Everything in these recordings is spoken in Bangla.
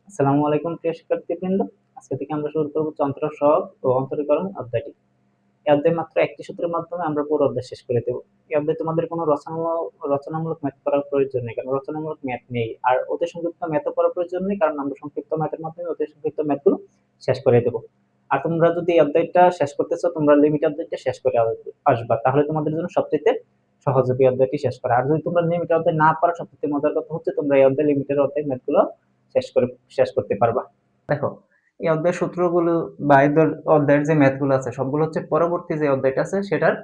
আসসালামু আলাইকুম প্রিয় শিক্ষার্থীবৃন্দ। আজকে থেকে আমরা শুরু করব যন্ত্র সহগ ও অন্তরীকরণ অধ্যায়টি। এই অধ্যায়ে মাত্র একটি সূত্রের মাধ্যমে আমরা পুরো অধ্যায় শেষ করে দেব। এই অধ্যায়ে তোমাদের কোনো রচনামূলক ম্যাথ করার প্রয়োজন নেই, কারণ রচনামূলক ম্যাথ নেই। আর অতি সংক্ষিপ্ত ম্যাথও করার প্রয়োজন নেই, কারণ আমরা সংক্ষিপ্ত ম্যাথের মাধ্যমে অতি সংক্ষিপ্ত ম্যাথগুলো শেষ করে দেব। আর তোমরা যদি এই অধ্যায়টা শেষ করতে চাও, তোমরা লিমিট অধ্যায়টা শেষ করে আসবা, তাহলে তোমাদের জন্য সবচেয়ে সহজ হবে এই অধ্যায়টি শেষ করা। আর যদি তোমরা লিমিট অধ্যায় না পারো, সবচেয়ে মজার কথা হচ্ছে তোমরা এই অধ্যায় লিমিটের অধ্যায় ম্যাথগুলো শেষ করতে পারবা। দেখো, এই অধ্যায়ের সূত্রগুলো বা এই অধ্যায়ের যে ম্যাথগুলো আছে সবগুলো হচ্ছে পরবর্তী যে অধ্যায়টা আছে সেটার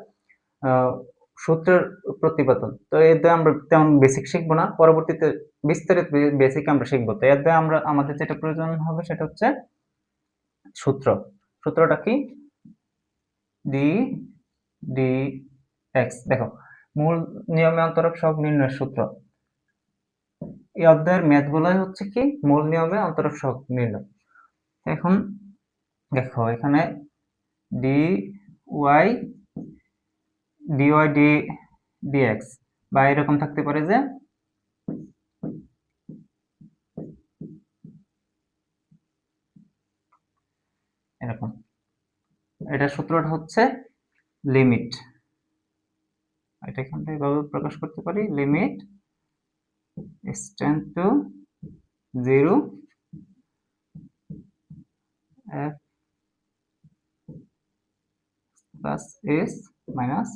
সূত্রের প্রতিপাদন। তো এই অধ্যায়ে আমরা তেমন বেসিক শিখবো না, পরবর্তীতে বিস্তারিত বেসিক আমরা শিখবো। তো এই অধ্যায়ে আমাদের যেটা প্রয়োজন হবে সেটা হচ্ছে সূত্র। সূত্রটা কি? D D x. দেখো, মূল নিয়মে অন্তরক সহগ নির্ণয়ের সূত্র। এই অধ্যায়ের ম্যাথগুলোই হচ্ছে কি মূল নিয়মে অন্তরক সহগ নির্ণয়। এখন দেখো, এখানে ডি ওয়াই dx বা এরকম থাকতে পারে যে এরকম। এটা সূত্রটা হচ্ছে লিমিট। এটা এখান থেকে এভাবে প্রকাশ করতে পারি, limit x tend to 0 f plus s minus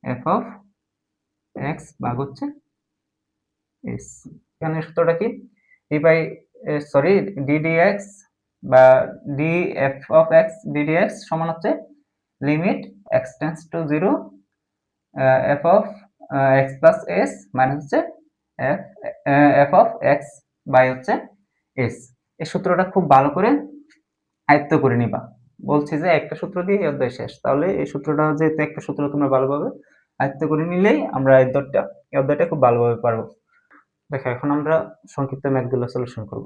f of x ভাগ হচ্ছে s। এখানে সূত্রটা কি? d dx বা df of x ddx সমান হচ্ছে limit x tends to 0 f of x plus s minus হচ্ছে f of x বাই হচ্ছে s। এই সূত্রটা খুব ভালো করে আয়ত্ত করে নিবা। বলছি যে একটা সূত্র দিয়ে এই অধ্যায় শেষ, তাহলে এই সূত্রটা যেহেতু একটা সূত্র তোমরা ভালোভাবে আয়ত্ত করে নিলেই আমরা এই অধ্যায়টা খুব ভালোভাবে পারবো। দেখো, এখন আমরা সংক্ষিপ্ত ম্যাথগুলো সলিউশন করব।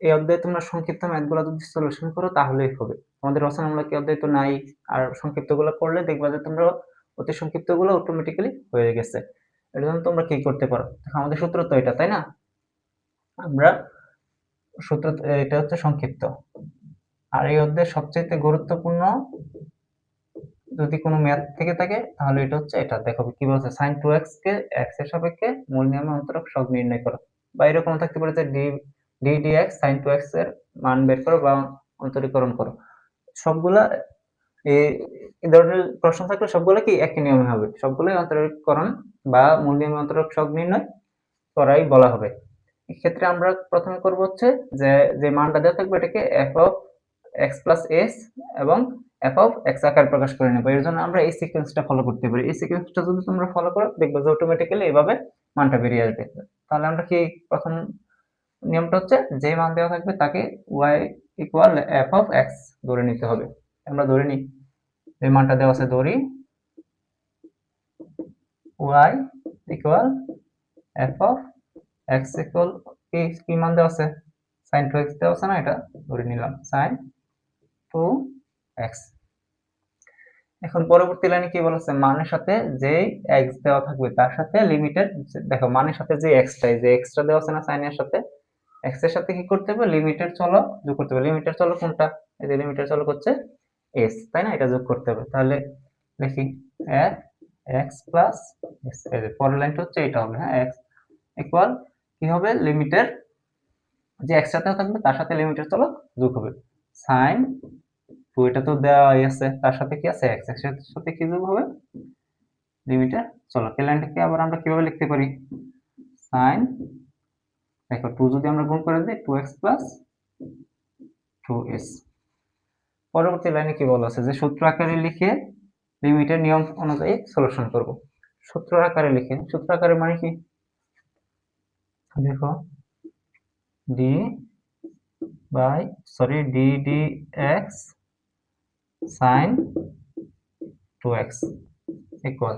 এই অধ্যায়ে তোমরা সংক্ষিপ্ত ম্যাথগুলো যদি সলিউশন করো তাহলেই হবে। আমাদের রচনামূলক এই অধ্যায় তো নাই, আর সংক্ষিপ্তগুলো করলে দেখবা যে তোমরা অতি সংক্ষিপ্তগুলো অটোমেটিক্যালি হয়ে গেছে। এর জন্য তোমরা কি করতে পারো? দেখো, আমাদের সূত্র তো এটা, তাই না? আমরা সূত্র, এটা হচ্ছে সংক্ষিপ্ত। আর এই অধ্যায়ের সবচেয়ে গুরুত্বপূর্ণ যদি কোনো ম্যাথ থেকে থাকে তাহলে এটা হচ্ছে এটা। দেখো কি বলছে, sin 2x কে x এর সাপেক্ষে মূল নিয়মে অন্তরক সহগ নির্ণয় করো। বা এরকম থাকতে পারে যে d dx sin 2x এর মান বের করো বা অন্তরীকরণ করো। সবগুলা এই ধরনের প্রশ্ন থাকলে সবগুলো কি একই নিয়মে হবে, সবগুলোই অন্তরীকরণ বা মূল নিয়মে অন্তরক সহগ নির্ণয় করাই বলা হবে। এক্ষেত্রে আমরা প্রথমে করব হচ্ছে যে মানটা দেওয়া থাকবে এটাকে f of x plus s এবং f of x আকারে প্রকাশ করে নেব। এর জন্য আমরা এই সিকোয়েন্সটা ফলো করতে পারি। এই সিকোয়েন্সটা যদি তোমরা ফলো করো দেখবে যে অটোমেটিক্যালি এভাবে মানটা বেরিয়ে আসবে। তাহলে আমরা কি প্রথম নিয়মটা হচ্ছে যে মান দেওয়া থাকবে তাকে y equal f of x ধরে নিতে হবে। আমরা ধরে নিই, এই মানটা দেওয়া আছে, ধরি y equal f of x equal কি মান দেওয়া আছে, sin 2x দেওয়া আছে না, এটা ধরে নিলাম sin 2x। এখন পরবর্তী লাইনে কি বলেছে, মানের সাথে যে x দেওয়া থাকবে তার সাথে লিমিটের, দেখো মানের সাথে যে এক্সট্রা দেওয়া আছে না sin এর সাথে, x এর সাথে কি করতে হবে, লিমিটের চলক যোগ করতে হবে। লিমিটের চলক কোনটা? এই যে লিমিটের চলক হচ্ছে s, তাই না? এটা যোগ করতে হবে। তাহলে দেখি f x প্লাস s, এই যে পরের লাইনটা হচ্ছে এটা হবে, হ্যাঁ, x ইকুয়াল কি হবে, লিমিটের যে x সাথে থাকবে তার সাথে লিমিটের চলক যোগ হবে sin 2, এটা তো দেওয়াই আছে, তার সাথে কি আছে x, এর সাথে কি যোগ হবে, লিমিটের চলক। এই লাইনটাকে আবার আমরা কিভাবে লিখতে পারি, sin, দেখো 2 যদি আমরা গুণ করে দিই 2x প্লাস 2s। পরবর্তী লাইনে কি বলা আছে, যে সূত্র আকারে লিখে লিমিটের নিয়ম অনুযায়ী সলিউশন করব। সূত্র আকারে লিখে, সূত্র আকারে মানে কি, দেখো d dx sin 2x equal,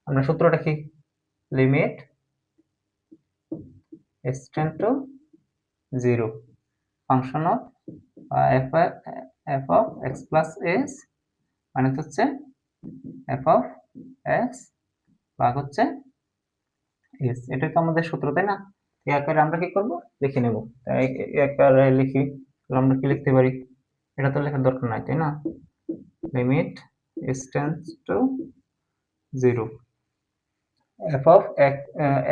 আমরা সূত্রটা কি, limit x tend to 0 function of f of x plus s মানে হচ্ছে f of x ভাগ হচ্ছে s। এটাই তো আমাদের সূত্র, তাই না? এই আকারে আমরা কি করব, লিখে নেব। তাই এই আকারে লিখি, আমরা কি লিখতে পারি, এটা তো লেখার দরকার নাই, তাই না? Limit s tends to 0, f of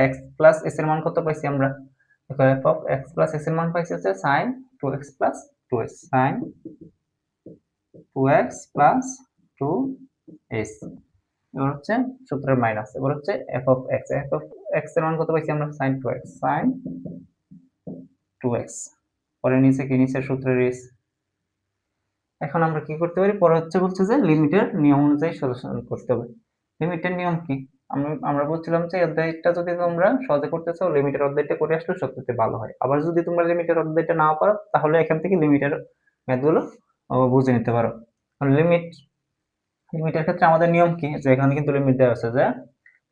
x plus s এর মান কত পাইছি আমরা? দেখো f of x plus s এর মান পাইছি হচ্ছে sin 2x plus 2s, sin 2x plus 2s। এবার হচ্ছে সূত্রের মাইনাস, এবার হচ্ছে f of x এর মান কত পাইছি আমরা? sin 2x, sin 2x, পরে নিচে কি, নিচের সূত্রের s। এখন আমরা কি করতে পারি, পরে হচ্ছে বলছে যে লিমিটের নিয়ম অনুযায়ী সলিউশন করতে হবে। লিমিটের নিয়ম কি, আমরা বলছিলাম যে অধ্যায়টা যদি তোমরা সহজে করতে চাও, লিমিটের অধ্যায়টা করে আসলে সবথেকে ভালো হয়। আবার যদি তোমরা লিমিটের অধ্যায়টা নাও পারো, তাহলে এখান থেকে লিমিটের ম্যাথগুলো বুঝে নিতে পারো। লিমিটের ক্ষেত্রে আমাদের নিয়ম কি, যে এখানে কিন্তু লিমিট দেওয়া আছে, যে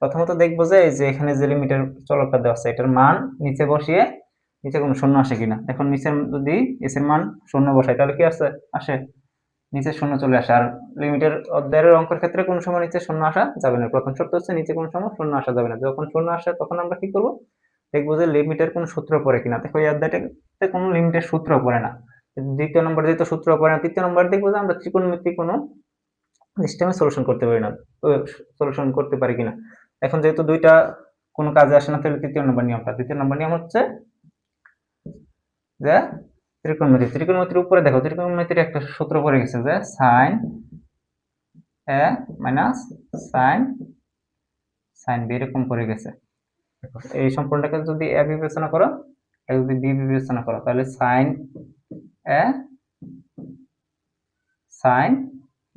প্রথমত দেখবো যে এই যে এখানে যে লিমিটের চলকটা দেওয়া আছে, এটার মান নিচে বসিয়ে নিচে কোনো শূন্য আসে কিনা। এখন নিচে যদি s এর মান শূন্য বসাই, তাহলে কি আসে, নিচে শূন্য চলে আসে। আর লিমিটের অধ্যায়ের অঙ্কের ক্ষেত্রে কোন সময় নিচে শূন্য আসা যাবে না। প্রথম শর্ত হচ্ছে নিচে কোন সময় শূন্য আসা যাবে না। যখন শূন্য আসে তখন আমরা কি করব, দেখবো যে লিমিটের কোন সূত্র পড়ে কিনা। দেখো এই অধ্যায়টাতে কোনো লিমিটের সূত্র পড়ে না। দ্বিতীয় নম্বর যেহেতু সূত্র পড়ে না, তৃতীয় নম্বর দেখবো যে আমরা ত্রিকোণমিতিক কোনো সিস্টেমে সলিউশন করতে পারি না, সলিউশন করতে পারি কিনা। এখন যেহেতু দুইটা কোনো কাজে আসে না, তাহলে তৃতীয় নম্বর নিয়ম হচ্ছে যে ত্রিকোণমিতির উপরে দেখো, ত্রিকোণমিতির একটা সূত্র পড়ে গেছে, যে sign A minus sine B, এরকম পড়ে গেছে। এই সম্পূর্ণটাকে যদি এ বিবেচনা করো, যদি বি বিবেচনা করো, তাহলে সাইন এ সাইন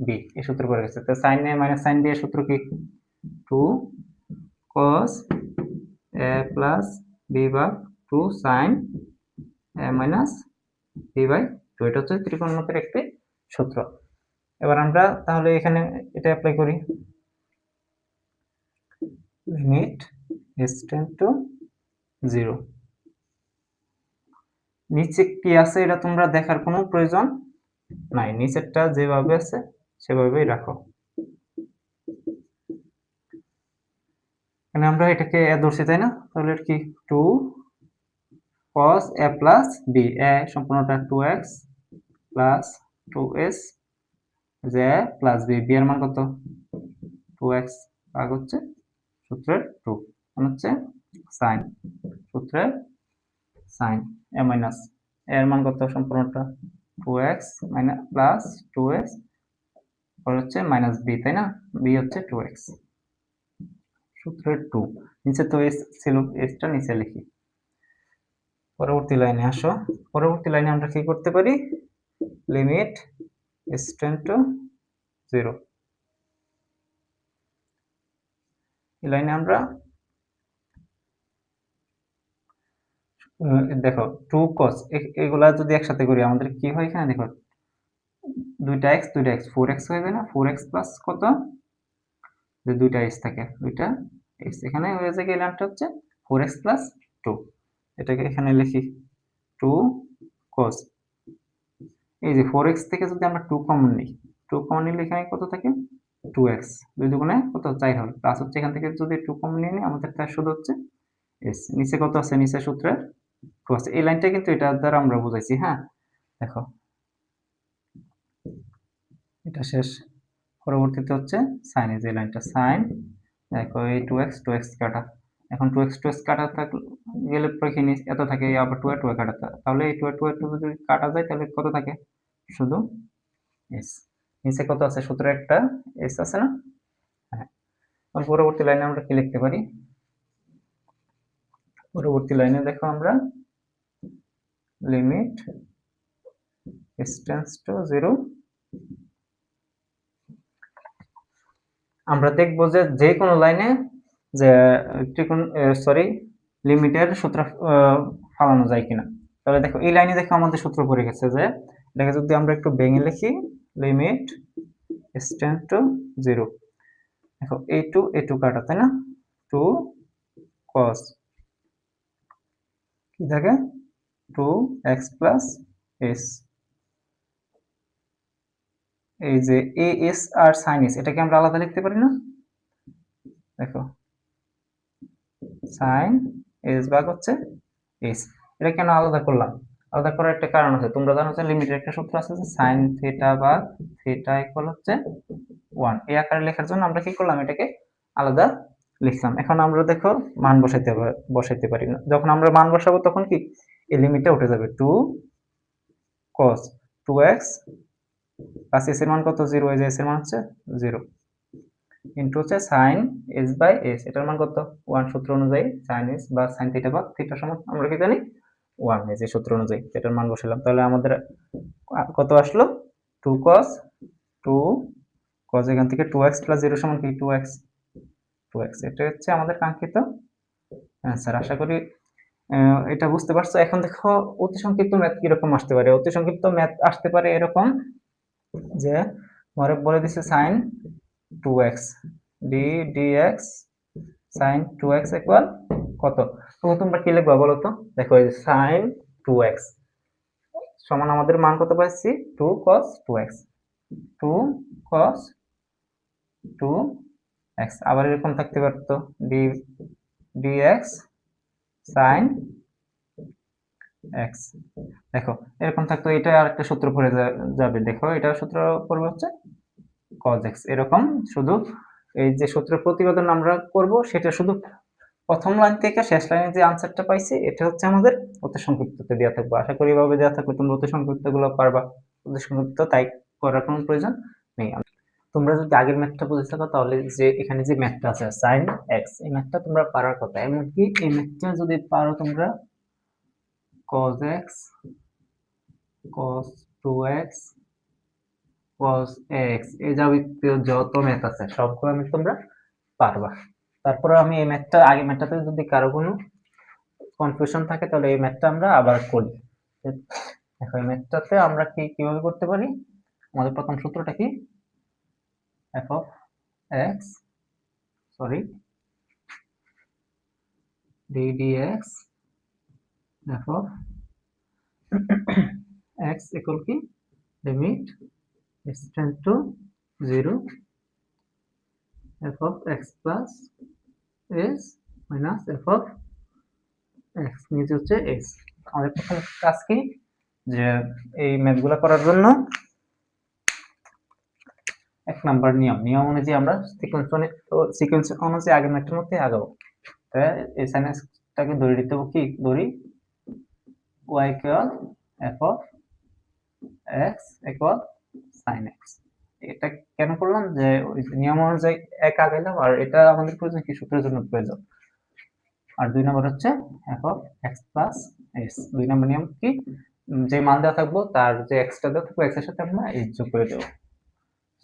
বি এই সূত্র পড়ে গেছে। তো sign A minus sine B এর সূত্র কি, 2 cos a প্লাস বি ভাগ 2 sine A minus B by 2। এটা হচ্ছে ত্রিকোণমিতির একটি সূত্র। এবার আমরা তাহলে এখানে এটা অ্যাপ্লাই করি, লিমিট s টেন্ড টু 0। নিচে কি আছে এটা তোমরা দেখার কোনো প্রয়োজন নাই, নিচেরটা যেভাবে আছে সেভাবেই রাখো। এখানে আমরা এটাকে এ ধরছি, তাই না? তাহলে কি 2 cos a প্লাস b, এ সম্পূর্ণটা 2x প্লাস 2s, যে প্লাস b, b এর মান কত 2x ভাগ হচ্ছে সূত্রের 2, মানে হচ্ছে sin, সূত্রের sin a মাইনাস এর মান কত সম্পূর্ণটা 2x মাইনাস প্লাস 2s, পরে হচ্ছে মাইনাস b, তাই না? b হচ্ছে 2x, সূত্রের 2। নিচে তো s ছিল, s টা নিচে লিখি। পরবর্তী লাইনে আসো, পরবর্তী লাইনে আমরা কি করতে পারি, লিমিট s টেন্ড টু 0। এই লাইনে আমরা দেখো 2 cos, এগুলা যদি একসাথে করি আমাদের কি হয়, এখানে দেখো দুইটা x 4x হয়ে যায় না, 4x প্লাস কত, যে দুইটা s থাকে, দুইটা x এখানে হয়ে যায়, এই লাইনটা হচ্ছে 4x প্লাস 2। এটাকে এখানে লিখি 2 cos, এই যে 4x থেকে যদি আমরা 2 কমন নিই, 2 কমন নিলে এখানে কত থাকে 2x, 2 দুগুণে কত 4 হবে, প্লাস হচ্ছে এখান থেকে যদি 2 কমন নিয়ে নিই, আমাদের তার শুধু হচ্ছে s। নিচে কত আছে, নিচে সূত্রের 2 আছে। এই লাইনটা কিন্তু এটা দ্বারা আমরা বুঝাইছি। হ্যাঁ দেখো এটা শেষ, পরবর্তীতে হচ্ছে সাইন, এই যে লাইনটা সাইন, দেখো এই 2x কাটা, এখন 2x কাটা গেলে পরে নিচ এত থাকে, আবার 2 কাটা, তাহলে এই 2 যদি কাটা যায় তাহলে কত থাকে, শুধু s। নিচে কত আছে, সূত্রে একটা s আছে না। হ্যাঁ, পরবর্তী লাইনে আমরা কি লিখতে পারি, পরবর্তী লাইনে দেখো আমরা লিমিট s টেন্ডস টু 0। আমরা দেখবো যে যে কোনো লাইনে যে লিমিটের সূত্র ফালানো যায় কিনা। তাহলে দেখো এই লাইনে দেখো আমাদের সূত্র পড়ে গেছে, যে এটাকে যদি আমরা একটু ভেঙে লিখি, লিমিট s টেন্ড টু 0। দেখো a2 কাটা, তাই না, 2 cos কি থাকে 2x প্লাস s, এই যে as আর sin s এটাকে আমরা আলাদা লিখতে পারি না। দেখো sin s ভাগ হচ্ছে এস। এটা কেন আলাদা করলাম? আলাদা করার একটা কারণ আছে। তোমরা জানো যে লিমিটের একটা সূত্র আছে যে sin থিটা বা থিটা ইকুয়াল হচ্ছে 1। এই আকারে লেখার জন্য আমরা কি করলাম, এটাকে আলাদা লিখলাম। এখন আমরা দেখো মান বসাইতে পারি না। যখন আমরা মান বসাবো তখন কি এই লিমিটটা উঠে যাবে, 2 cos 2x প্লাস s এর মান কত, 0, এই যে s এর মান হচ্ছে 0 ইনটু হচ্ছে sin s বাই s, এটার মান কত 1 সূত্র অনুযায়ী sin s বা sin থিটা বা থিটা সমান আমরা কি জানি 1, এই যে সূত্র অনুযায়ী এটার মান বসালাম। তাহলে আমাদের কত আসলো, 2 cos 2 cos এখান থেকে 2x প্লাস 0 সমান কি 2x। এটা হচ্ছে আমাদের কাঙ্ক্ষিত অ্যান্সার। আশা করি এটা বুঝতে পারছো। এখন দেখো অতি সংক্ষিপ্ত ম্যাথ কিরকম আসতে পারে। অতি সংক্ষিপ্ত ম্যাথ আসতে পারে এরকম যে মনে বলে দিছে sin 2x dx sin 2x equal কত। তো তোমরা কি লিখবা বলো তো? দেখো এই sin 2x সমান আমাদের মান কত পাইছি, 2 cos 2x 2 cos 2x। আবার এরকম থাকতে পারতো dx sin x। দেখো এরকম থাকতো, এটা আরেকটা সূত্র পড়ে যাবে। দেখো এটা সূত্র পড়বে হচ্ছে cos x। এরকম শুধু এই যে সূত্রের প্রতিবেদন আমরা করব সেটা শুধু প্রথম লাইন থেকে শেষ লাইনে যে আনসারটা পাইছি এটা হচ্ছে আমাদের অতি সংক্ষিপ্ততে দেওয়া থাকবে। আশা করি এভাবে দেওয়া থাকলে তোমরা অতি সংক্ষিপ্তগুলো পারবা। অতি সংক্ষিপ্ত তাই করার কোনো প্রয়োজন নেই। তোমরা যদি আগের ম্যাথটা বুঝে থাকো তাহলে যে এখানে যে ম্যাথটা আছে sin x, এই ম্যাথটা তোমরা পারার কথা। এমনকি এই ম্যাথটা যদি পারো তোমরা cos x cos 2x cos x, এই যাবতীয় যত ম্যাথ আছে সবগুলো ম্যাথ তোমরা পারবা। তারপরে আমি এই ম্যাথটা আগের ম্যাথটাতে যদি কারো কোনো কনফিউশন থাকে তাহলে এই ম্যাথটা আমরা আবার করি। দেখো এই ম্যাথটাতে আমরা কিভাবে করতে পারি। আমাদের প্রথম সূত্রটা কি, f of x ddx f of x equal কি limit x tend to 0 f of x plus s minus f of x নিচে হচ্ছে s। আমাদের প্রথম কাজ কি, যে এই ম্যাথগুলো করার জন্য 1 নাম্বার নিয়ম অনুযায়ী আমরা সিকোয়েন্স অনুযায়ী আগের ম্যাথের মধ্যে আগাবো। এই sin x টাকে ধরে নিতে হবে কি, ধরি y equal f of x equal sin x। এটা কেন করলাম, যে ওই নিয়ম অনুযায়ী এক আগাইলাম, আর এটা আমাদের প্রয়োজন কি, সূত্রের জন্য প্রয়োজন। আর 2 নম্বর হচ্ছে f of x plus s। 2 নম্বর নিয়ম কি, যে মান দেওয়া থাকবো তার যে x টা দেওয়া থাকবে x এর সাথে আমরা s যোগ করে দেব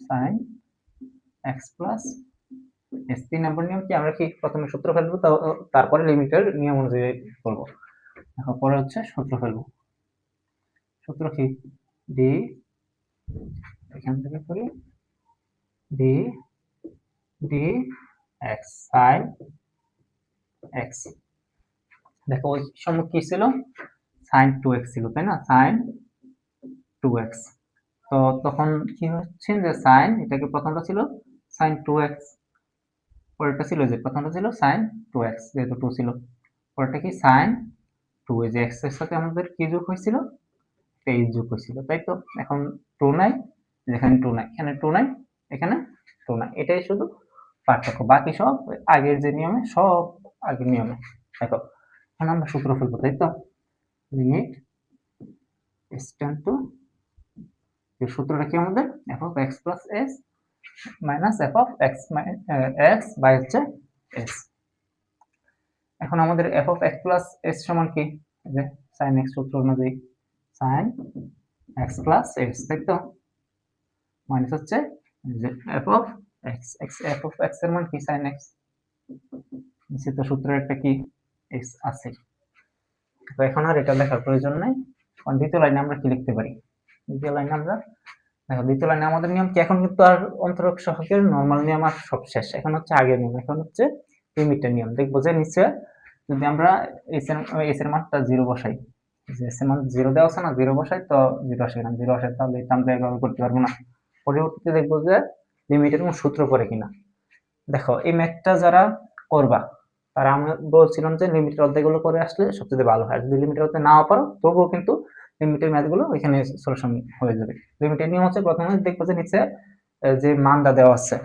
sin x plus s। 3 নম্বর নিয়ম কি, আমরা কি প্রথমে সূত্র ফেলবো তারপরে লিমিটের নিয়ম অনুযায়ী করব। এখন পরে হচ্ছে সূত্র ফেলবো। সূত্র কি, d এখান থেকে করি d dx sin x। দেখো ওই সময় কি ছিল, sin 2x ছিল তাই না, sin 2x। তো তখন কি হচ্ছে যে sin, এটাকে প্রথমটা ছিল sin 2x, পরেরটা ছিল যে প্রথমটা ছিল sin 2x যেহেতু 2 ছিল, পরেরটা কি sin 2, এই যে x এর সাথে আমাদের কি যোগ হয়েছিল, 23 যোগ হয়েছিল তাই তো। এখন 2 নাই, যেখানে 2 নাই এখানে 2 নাই, এখানে 2 নাই, এটাই শুধু পার্থক্য। বাকি সব আগের যে নিয়মে, সব আগের নিয়মে। দেখো এখন আমরা সূত্র ফেলবো তাই তো, লিমিট s টেন্ড টু, এই সূত্রটা কি আমাদের f of x plus s minus f of x by হচ্ছে s। এখন আমাদের f of x plus s সমান কি, যে sin x সূত্র অনুযায়ী sin x plus s তাই তো, মাইনাস হচ্ছে যে f of x f of x এর মান কি sin x, নিচে তো সূত্রের একটা কি x আছে। তো এখন আর এটা লেখার প্রয়োজন নাই। দ্বিতীয় লাইনে আমরা কি লিখতে পারি, দ্বিতীয় লাইনে আমরা দেখো দ্বিতীয় লাইনে আমাদের নিয়ম কি, এখন কিন্তু আর অন্তরক সহকের নরমাল নিয়ম আর সব শেষ, এখন হচ্ছে আগের নিয়ম, এখন হচ্ছে লিমিটের নিয়ম। দেখবো যে নিচে যদি আমরা s এর মানটা 0 বসাই, যে s এর মান 0 দেওয়া আছে না, 0 বসাই তো 0 আসে না, 0 আসে তাহলে এটা আমরা এভাবে করতে পারবো না। পরবর্তীতে দেখবো যে লিমিটের কোনো সূত্র পড়ে কিনা। দেখো এই ম্যাথটা যারা করবা আর আমরা বলছিলাম যে লিমিটের অধ্যায়গুলো করে আসলে সবচেয়ে ভালো হয়। যদি লিমিটের অধ্যায় নাও পারো তবুও কিন্তু লিমিটের ম্যাথগুলো ওইখানে সলিউশন হয়ে যাবে। লিমিটের নিয়ম হচ্ছে প্রথমে দেখবো যে নিচে যে মানটা দেওয়া আছে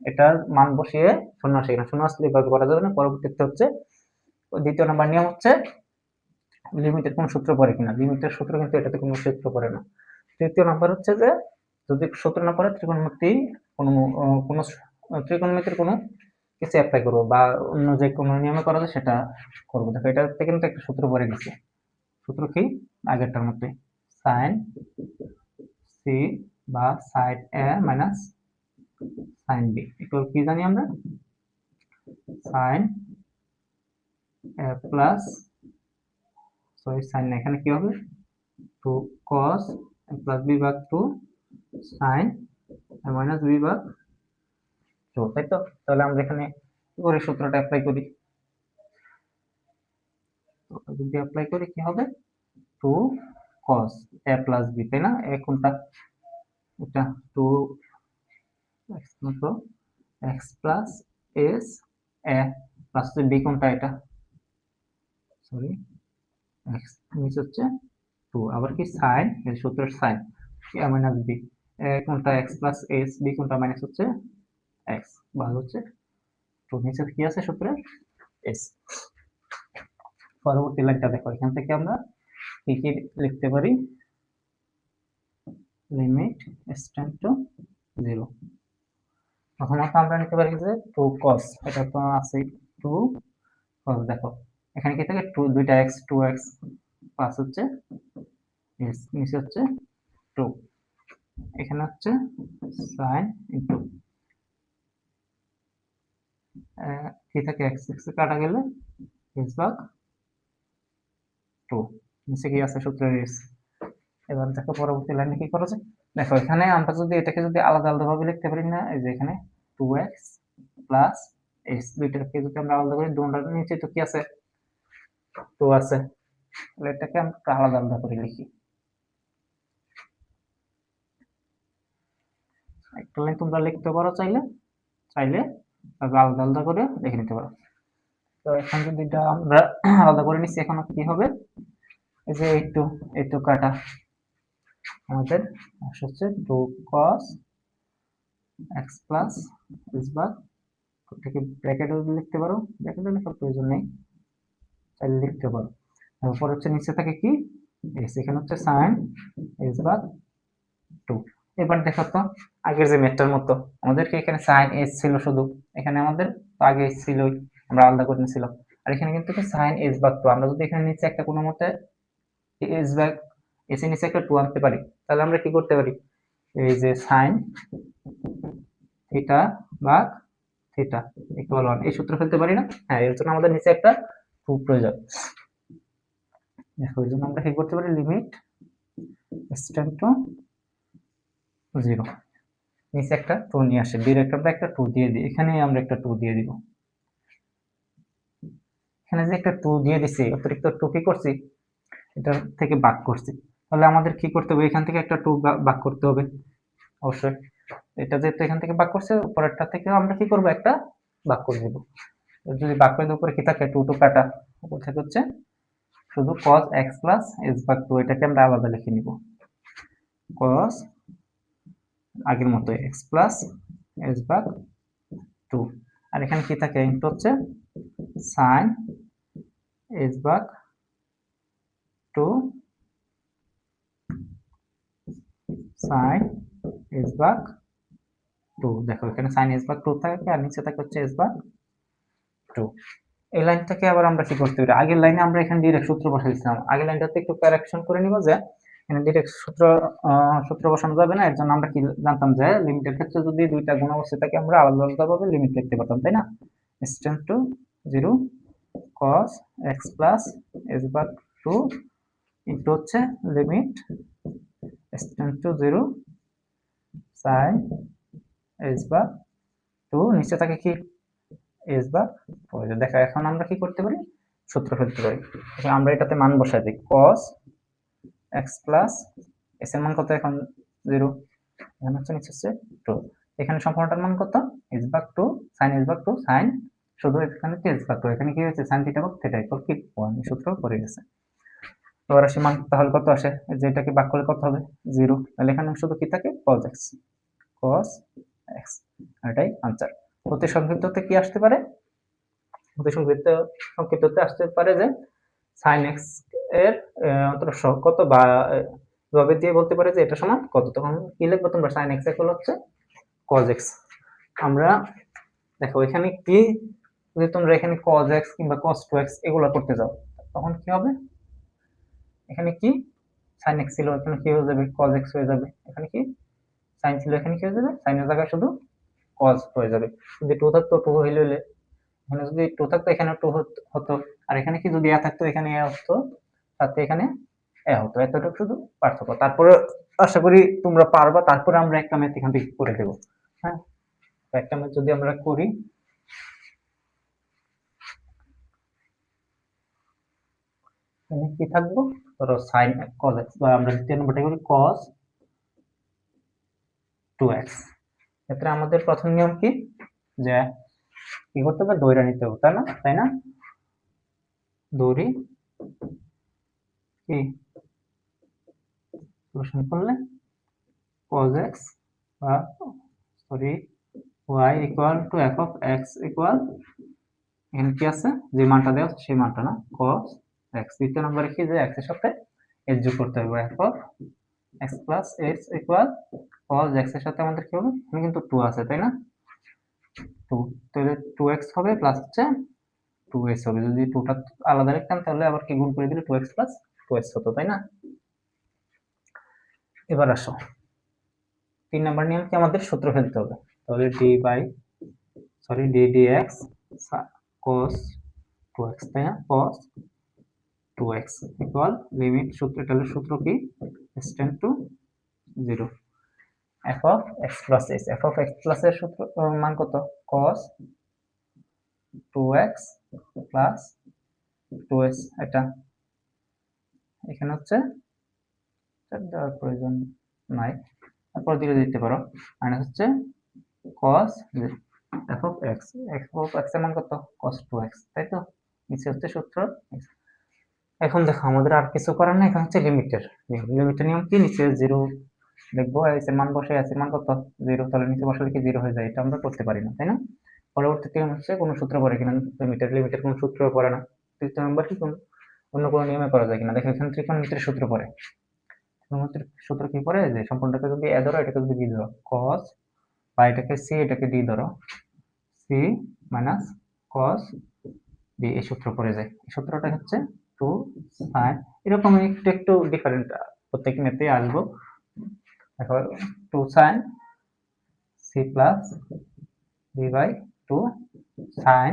এটার মান বসিয়ে শূন্য আসে কিনা, শূন্য আসলে এভাবে করা যাবে না। পরবর্তীতে হচ্ছে দ্বিতীয় নাম্বার নিয়ম হচ্ছে লিমিটের কোনো সূত্র পড়ে কিনা, লিমিটের সূত্র কিন্তু এটাতে কোনো সূত্র পড়ে না। তৃতীয় নাম্বার হচ্ছে যে যদি সূত্র না পড়ে ত্রিকোণমিতি কোনো ত্রিকোণমিতির কোনো কিছু অ্যাপ্লাই করবো বা অন্য যে কোনো নিয়মে করা যায় সেটা করবো। দেখো এটাতে কিন্তু একটা সূত্র পড়ে গেছে। সূত্র কি? আগেরটার মধ্যে সাইন সি বা sign A minus sine B equal কি জানি আমরা? সাইন এ প্লাস সরি সাইন না, এখানে কি হবে? 2 cos a প্লাস বি ভাগ 2 সাইন এ মাইনাস বি ভাগ 2, তাই তো? তাহলে আমরা এখানে কি করে সূত্রটা অ্যাপ্লাই করি? তো যদি অ্যাপ্লাই করি কি হবে? 2 cos a প্লাস বি, তাই না? এ কোনটা? এটা 2 x মতো x plus s a plus B কোনটা? এটা সরি x নিচে হচ্ছে 2, আবার কি সাইন এর সূত্রের সাইন a মাইনাস বি, কোনটা x প্লাস s, বি কোনটা মাইনাস হচ্ছে x, ভাগ হচ্ছে 2, নিচে কি আছে সূত্রের s। পরবর্তী লাইনটা দেখো, এখান থেকে আমরা কি কি লিখতে পারি? Limit s tend to 0। প্রথমত আমরা নিতে পারি যে 2 cos, এটা তো আছে 2 cos। দেখো এখানে কি থাকে 2 দুইটা x 2x প্লাস হচ্ছে s, নিচে হচ্ছে 2, এখানে হচ্ছে sin ইনটু কি থাকে x x কাটা গেলে s ভাগ 2, নিচে কি আছে সূত্রের s। এবার দেখো পরবর্তী লাইনে কি করা যায়। দেখো এখানে আমরা যদি এটাকে যদি আলাদা আলাদা ভাবে লিখতে পারি না, এই যে এখানে 2x প্লাস s, দুইটাকে যদি আমরা আলাদা করি, দুটোর নিচে তো কি আছে 2 আছে, তাহলে এটাকে আমরা আলাদা আলাদা করে লিখি। একটা লাইন তোমরা লিখতে পারো চাইলে, চাইলে আলাদা আলাদা করে লিখে নিতে পারো। তো এখন যদি এটা আমরা আলাদা করে নিচ্ছি, এখন কি হবে? এই যে একটু কাটা আমাদের হচ্ছে 2 cos x প্লাস s ভাগ, এটাকে ব্র্যাকেটে লিখতে পারো, ব্র্যাকেটে লেখার প্রয়োজন নেই, চাইলে লিখতে পারো। তারপর হচ্ছে নিচে থাকে কি s, এখানে হচ্ছে sin s ভাগ 2। এবার দেখো তো আগের যে ম্যাথটার মতো আমাদেরকে এখানে sin s ছিল শুধু, এখানে আমাদের তো আগে s ছিলই, আমরা আলাদা করে নিয়েছিলাম। আর এখানে কিন্তু sin s ভাগ 2, আমরা যদি এখানে নিচে একটা কোনো মতে s ভাগ s এর নিচে একটা 2 আনতে পারি, তাহলে আমরা কি করতে পারি? এই যে sin থিটা ভাগ থিটা ইকুয়াল 1, এই সূত্র ফেলতে পারি না? হ্যাঁ, এর জন্য আমাদের নিচে একটা 2 প্রয়োজন। দেখো এর জন্য আমরা কি করতে পারি? লিমিট s টেন্ড টু 0, নিচে একটা 2 নিয়ে আসে, ডিরেক্ট আমরা একটা 2 দিয়ে দিই, এখানে আমরা একটা 2 দিয়ে দিব। এখানে যে একটা 2 দিয়ে দিছি, অতিরিক্ত 2 কি করছি? এটা থেকে ভাগ করছি, তাহলে আমাদের কি করতে হবে? এখান থেকে একটা 2 ভাগ করতে হবে অবশ্যই। এটা যেহেতু এখান থেকে ভাগ করছে, উপরেরটা থেকে আমরা কি করব? একটা ভাগ করে দেব। যদি ভাগ করে দেব, উপরে কি থাকে? 2 কাটা, উপর থেকে হচ্ছে শুধু cos x প্লাস s ভাগ 2, এটাকে আমরা আলাদা লিখে নিব। cos আগের মতো x প্লাস s ভাগ 2, আর এখানে কি থাকে? ইনটু হচ্ছে sin s ভাগ 2 sin s ভাগ 2। দেখো এখানে sin s ভাগ 2 থাকে আর নিচে থাকে হচ্ছে s ভাগ 2। এই লাইনটাকে আবার আমরা কি করতে পারি? আগের লাইনে আমরা এখানে ডাইরেক্ট সূত্র বসাইছিলাম, আগের লাইনটাতে একটু কারেকশন করে নিব যে এখানে ডাইরেক্ট সূত্র বসানো যাবে না। এর জন্য আমরা কি জানতাম যে লিমিটের ক্ষেত্রে যদি দুইটা গুণ অবস্থায় থাকে আমরা আলাদা আলাদা ভাবে লিমিট লিখতে পারতাম, তাই না? s tend to 0 cos x plus s ভাগ 2 ইনটু হচ্ছে limit s tend to 0 sin s ভাগ 2, নিচে থাকে কি s ভাগ 4। দেখো এখন আমরা কি করতে পারি? সূত্র ফেলতে পারি। আমরা এটাতে মান বসাই দিই, cos x প্লাস s এর মান কত? এখন 0, এখানে হচ্ছে নিচে হচ্ছে 2, এখানে সম্পূর্ণটার মান কত? s ভাগ 2 sin s ভাগ 2 sin শুধু এখানে চেঞ্জ করতে হবে। এখানে কি হয়েছে sin theta cos theta equal কি 1 এই সূত্র পড়ে গেছে। এবার আসি মান তাহলে কত আসে, যে এটাকে ভাগ করলে কত হবে 0, তাহলে এখানে শুধু কি থাকে cos x, এটাই আনসার। অতি সংক্ষিপ্ততে কি আসতে পারে, অতি সংক্ষিপ্ততে আসতে পারে যে sin x এর অন্তরস কত, বা এভাবে দিয়ে বলতে পারে যে এটা সমান কত, তখন কি লিখবো তোমরা sin x ইকুয়াল হচ্ছে cos x। আমরা দেখো এখানে কি, যদি তোমরা এখানে cos x কিংবা cos 2x এগুলো করতে যাও তখন কি হবে, এখানে কি sin x ছিল এখানে কি হয়ে যাবে cos x হয়ে যাবে, এখানে কি sin ছিল এখানে কি হয়ে যাবে sin এর জায়গায় শুধু cos হয়ে যাবে। যদি 2 থাকতো 2 হইলে এখানে যদি 2 থাকতো এখানে 2 হতো, আর এখানে কি যদি a থাকতো এখানে a হতো, সাথে এখানে a হতো, এতটুকু শুধু পার্থক্য। তারপরে আশা করি তোমরা পারবা, তারপরে আমরা একটা ম্যাথ এখান থেকে করে দেব। হ্যাঁ, একটা ম্যাথ যদি আমরা করি, এখানে কি থাকবো, ধরো sin cos x, বা আমরা দ্বিতীয় নম্বরটা করি cos 2x। ক্ষেত্রে আমাদের প্রথম নিয়ম কি, যে কি করতে হবে দৈর্ঘ্য নিতে হবে, তাই না দৈর্ঘ্য কি সলিউশন করলে cos x বা sorry y equal to f of x equal, এখানে কি আছে যে মানটা দেওয়া সেই মানটা না cos x। দ্বিতীয় নম্বরে কি যে x এর সাথে s যোগ করতে হবে, f of x plus s equal cos x এর সাথে আমাদের কি হবে, এখানে কিন্তু 2 আছে তাই না, 2, তাহলে 2x হবে প্লাস হচ্ছে 2s হবে। যদি 2টা আলাদা রাখতাম তাহলে আবার কি গুণ করে দিলে 2x প্লাস 2s হতো তাই না। এবার আসো 3 নাম্বার নিয়ম কি, আমাদের সূত্র ফেলতে হবে। তাহলে d dx cos 2x তাই না, cos 2x ইকুয়াল লিমিট, সূত্র তাহলে সূত্র কি s tend to 0, f of x plus s, f of x plus এর সূত্র মান কত cos 2x plus 2s, এটা এখানে হচ্ছে দেওয়ার প্রয়োজন নাই, তারপর দিলে দিতে পারো, মাইনাস হচ্ছে cos f of x, f of x এর মান কত cos 2x তাই তো, নিচে হচ্ছে সূত্র। এখন দেখো আমাদের আর কিছু করার নাই, এখন হচ্ছে লিমিটের নিয়ম কি, নিচে 0 লিখবো, s এর মান বসে, s এর মান কত 0, তাহলে নিচে বসালে কি 0 হয়ে যায়, এটা আমরা করতে পারি না তাই না। পরবর্তীতে হচ্ছে কোনো সূত্র পড়ে কিনা, লিমিটের কোনো সূত্র পড়ে না। তৃতীয় নম্বর কি অন্য কোনো নিয়মে করা যায় কিনা, দেখো এখানে ত্রিকোণমিতির সূত্র পড়ে, ত্রিকোণমিতির সূত্র কি পড়ে, যে সম্পূর্ণটাকে যদি a ধরো এটাকে যদি b ধরো, cos বা এটাকে c এটাকে d ধরো, c মাইনাস cos d, এই সূত্র পড়ে যায়। এই সূত্রটা হচ্ছে 2 sin, এরকম একটু ডিফারেন্ট প্রত্যেক ম্যাথে আসবো। দেখো 2 sin c plus d by 2 sin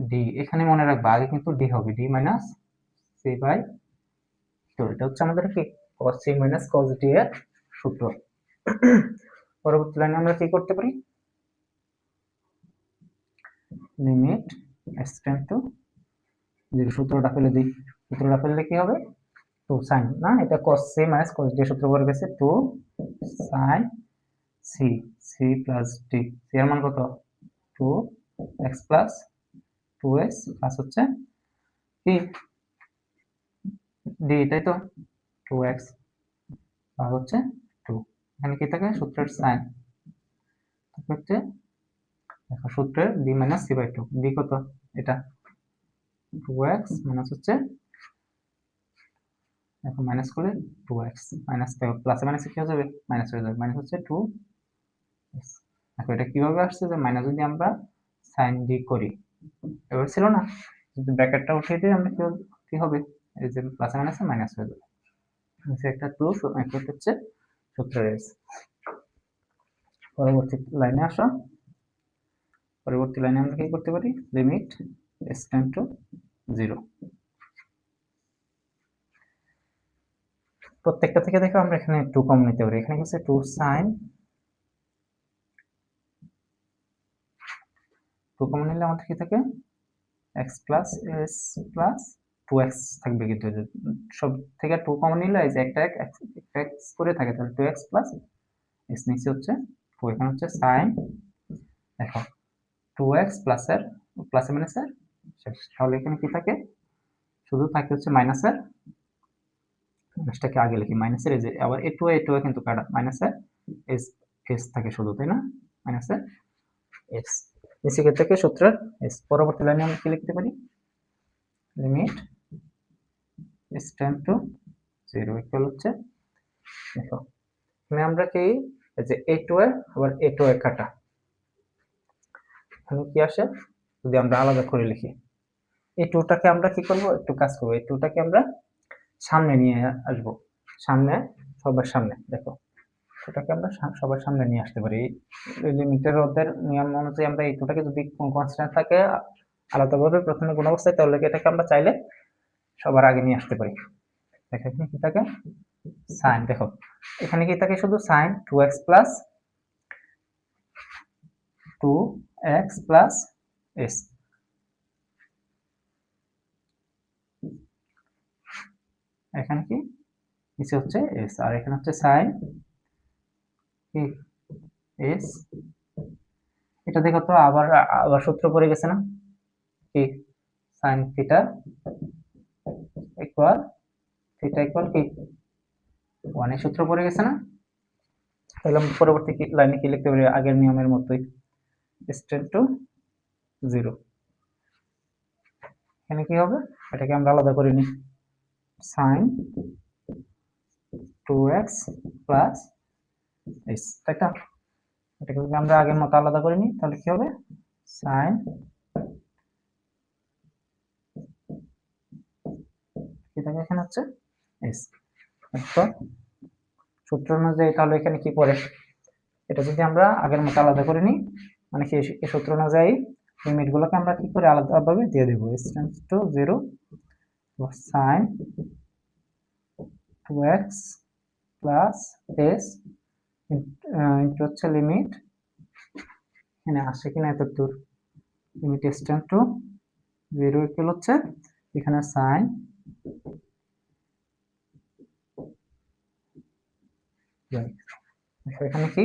d, এখানে মনে রাখবা আগে কিন্তু d হবে, d মাইনাস c বাই 2, এটা হচ্ছে আমাদের কি cos c minus cos d এর সূত্র। পরবর্তী লাইনে আমরা কি করতে পারি, লিমিট s টেন্ড টু 0, সূত্রটা ফেলে দিই, সূত্রটা ফেললে কি হবে 2 sin, না এটা cos c minus cos d এর সূত্র পড়ে গেছে 2 sin c plus d, c এর মান কত 2x প্লাস 2s প্লাস হচ্ছে কি d তাই তো, 2x আর হচ্ছে 2, এখানে কি থাকে সূত্রের sin, হচ্ছে দেখো সূত্রের d minus c by 2, d কত এটা 2x মাইনাস হচ্ছে, এখন মাইনাস করলে 2x মাইনাস প্লাসে মাইনাসে কি হয়ে যাবে মাইনাস হয়ে যাবে, মাইনাস হচ্ছে 2। দেখো এটা কিভাবে আসছে, যে মাইনাস যদি আমরা sin d করি, এবার ছিল না যদি ব্র্যাকেটটা উঠিয়ে দিই আমরা কি হবে, এই যে প্লাসে মাইনাসে মাইনাস হয়ে যাবে, নিচে একটা 2 হচ্ছে সূত্রের s। পরবর্তী লাইনে আসো, পরবর্তী লাইনে আমরা কি করতে পারি, লিমিট s টেন্ড টু 0, প্রত্যেকটা থেকে দেখো আমরা এখানে 2 কমন নিতে পারি, এখানে হচ্ছে 2 sin, 2 কমন নিলে আমাদের কি থাকে x plus s plus 2x থাকবে, কিন্তু সব থেকে 2 কমন নিলে এই যে একটা x করে থাকে, তাহলে 2x প্লাস s, নিচে হচ্ছে 2, এখানে হচ্ছে sin, দেখো 2x প্লাসের প্লাসে মাইনাসের শেষ। তাহলে এখানে কি থাকে, শুধু থাকে হচ্ছে মাইনাসের, মাইনাসটাকে আগে লিখি, মাইনাসের এই যে আবার এ টু কিন্তু কাটা, মাইনাসের এস এস থাকে শুধু, তাই না, মাইনাসের এক্স নিচে থেকে সূত্রের এস। পরবর্তী লাইনে আমরা কি লিখতে পারি, limit s tend to 0 equal হচ্ছে, দেখো এখানে আমরা কি এই যে a2 এর আবার a2 এর কাটা, এখানে কি আসে, যদি আমরা আলাদা করে লিখি a2 টাকে আমরা কি করব, একটু কাজ করব, a2 টাকে আমরা সামনে নিয়ে আসব, সামনে, সবার সামনে, দেখো এটাকে আমরা সবার সামনে নিয়ে আসতে পারি। লিমিটের ওদের নিয়ম অনুযায়ী আমরা a2 টাকে যদি কোন কনস্ট্যান্ট থাকে আলাদাভাবে প্রথমে গুণ অবস্থায়, তাহলে এটাকে আমরা চাইলে সবার আগে নিয়ে আসতে পারি। দেখো এখানে কি থাকে, সাইন, দেখো এখানে কি থাকে, শুধু সাইন 2x প্লাস s, এখানে কি নিচে হচ্ছে s, আর এখানে হচ্ছে সাইন কি s। এটা দেখো তো আবার আবার সূত্র পড়ে গেছে না, কি সাইন থিটা ইকুয়াল কি 1 এর সূত্র পড়ে গেছে না। তাহলে পরবর্তী লাইনে কি লিখতে পারি, আগের নিয়মের মতোই s টেন্ড টু 0। এখানে কি হবে, এটাকে আমরা আলাদা করে নিই, সাইন 2x প্লাস s, তাই তো, এটাকে যদি আমরা আগের মতো আলাদা করে নিই তাহলে কি হবে, সাইন কি থাকে এখানে হচ্ছে s। তো সূত্র অনুযায়ী তাহলে এখানে কি পড়ে, এটা যদি আমরা আগের মতো আলাদা করে নিই, মানে কি এই সূত্র অনুযায়ী লিমিট গুলোকে আমরা কি করে আলাদাভাবে দিয়ে দেবো, s tends to 0 sin 2x plus s into হচ্ছে লিমিট, এখানে আসে কিনা এত দূর, limit s tends to 0 equal হচ্ছে এখানে sin এখানে কি,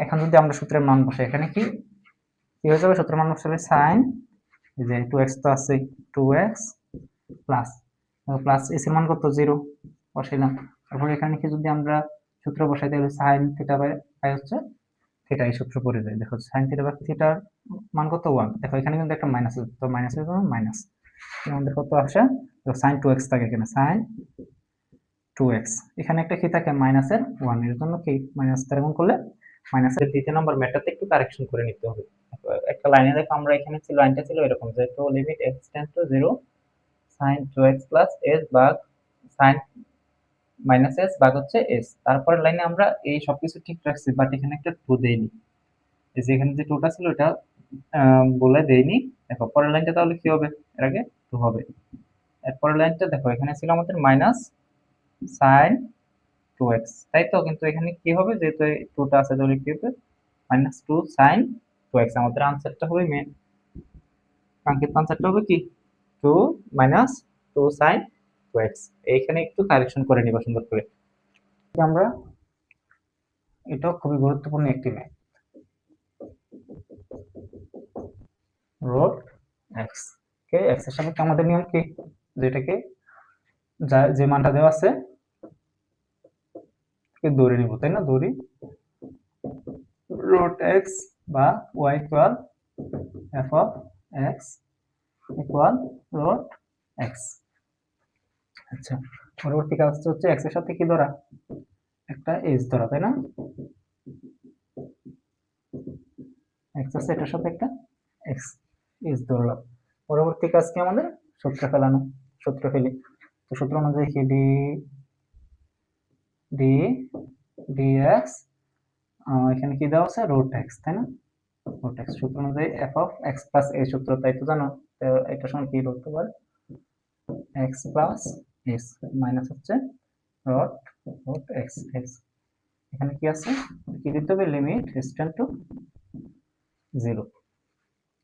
এখন যদি আমরা সূত্রের মান বসাই, এখানে কি কি হয়ে যাবে, সূত্রের মান বসালে sin এই যে 2x তো আছে, 2x প্লাস প্লাস s এর মান কত 0 বসাইলাম, তারপর এখানে কি যদি আমরা সূত্র বসাই তাহলে sin থিটা বাই হচ্ছে থিটা, এই সূত্র পড়ে যায়, দেখো sin থিটা বাই থিটার মান কত 1, দেখো এখানে কিন্তু একটা মাইনাস আছে, তো মাইনাসের জন্য মাইনাস, আমাদের কত আসে, তো sin 2x থাকে এখানে, sin 2x, এখানে একটা কি থাকে মাইনাসের 1, এর জন্য কি মাইনাস দ্বারা গুণ করলে মাইনাসের দ্বিতীয় নম্বর ম্যাটারটা একটু কারেকশন করে নিতে হবে। একটা লাইনে দেখো আমরা এখানে ছিল, লাইনটা ছিল এরকম যে তো limit x tends to 0 sin 2x plus s ভাগ sin মাইনাস s ভাগ হচ্ছে s, তারপরের লাইনে আমরা এই সবকিছু ঠিক রাখছি, বাট এখানে একটা 2 দেইনি, এই যে এখানে যে 2টা ছিল এটা বলে দেইনি। দেখো পরের লাইনটা তাহলে কি হবে, এর আগে 2 হবে, এরপরের লাইনটা দেখো এখানে ছিল আমাদের মাইনাস sin 2x, তাই তো, কিন্তু এখানে কি হবে, যেহেতু 2টা আছে তাহলে কি হবে মাইনাস 2 sin 2x, আমাদের আনসারটা হবে মেন কাঙ্ক্ষিত আনসারটা হবে কি 2 মাইনাস 2 sin 2x। এইখানে একটু কারেকশন করে নিবা সুন্দর করে, আমরা এটাও খুবই গুরুত্বপূর্ণ একটি ম্যাথ, রুট x কে x এর সাপেক্ষে আমাদের নিয়ম কি, যেটাকে যে মানটা দেওয়া আছে কে ধরে নিব, তাই না, ধরি রুট x বা y equal f of x equal root x। আচ্ছা পরবর্তী কাজটা হচ্ছে x এর সাথে কি ধরা, একটা h ধরা, তাই না, x আছে এটার সাথে একটা x h ধরলাম। পরবর্তী কাজ কি আমাদের, সূত্র ফেলানো, সূত্র ফেলি, তো সূত্র অনুযায়ী কি dx এখানে কি দেওয়া আছে রুট x, তাই না, রুট x, সূত্র অনুযায়ী f of x plus a সূত্র, তাই তো জানো, তো এটার সঙ্গে কি করতে পারে x প্লাস s মাইনাস হচ্ছে রুট x, এখানে কি আছে, কি দিতে হবে, লিমিট s টেন্ড টু 0।